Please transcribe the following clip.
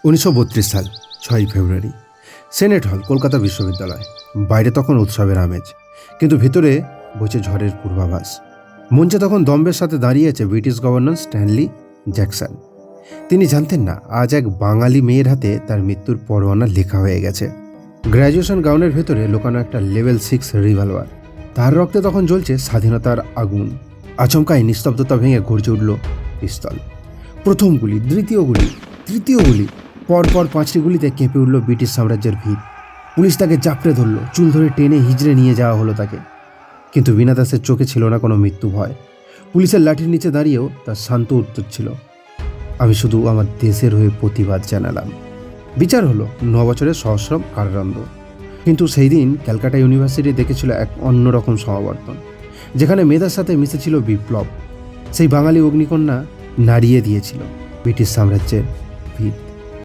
1932 সাল 6ই ফেব্রুয়ারি, সেনেট হল, কলকাতা বিশ্ববিদ্যালয়। বাইরে তখন উৎসবের আমেজ, কিন্তু ভিতরে বইছে ঝড়ের পূর্বাভাস। মঞ্চে তখন দম্ভের সাথে দাঁড়িয়েছে ব্রিটিশ গভর্নর স্ট্যানলি জ্যাকসন। তিনি জানতেন না আজ এক বাঙালি মেয়ের হাতে তার মৃত্যুর পরোয়ানা লেখা হয়ে গেছে। গ্র্যাজুয়েশন গাউনের ভেতরে লোকানো একটা লেভেল 6 রিভলভার। তার রক্তে তখন জ্বলছে স্বাধীনতার আগুন। আচমকাই নিস্তব্ধতা ভেঙে গর্জে উঠল পিস্তল। প্রথম গুলি, দ্বিতীয় গুলি, তৃতীয় গুলি। পরপর 5টি গুলিতে কেঁপে উঠল ব্রিটিশ সাম্রাজ্যের ভিত। পুলিশ তাকে জাপড়ে ধরল, চুল ধরে টেনে হিজড়ে নিয়ে যাওয়া হলো তাকে। কিন্তু বিনা দাসের চোখে ছিল না কোনো মৃত্যু ভয়। পুলিশের লাঠির নিচে দাঁড়িয়েও তার শান্ত উত্তর ছিল, আমি শুধু আমার দেশের হয়ে প্রতিবাদ জানালাম। বিচার হলো 9 বছরের সশ্রম কারাদণ্ড। কিন্তু সেই দিন ক্যালকাটা ইউনিভার্সিটি দেখেছিল এক অন্যরকম সমাবর্তন, যেখানে মেধার সাথে মিশেছিল বিপ্লব। সেই বাঙালি অগ্নিকন্যা নাড়িয়ে দিয়েছিল ব্রিটিশ সাম্রাজ্যের ভিত।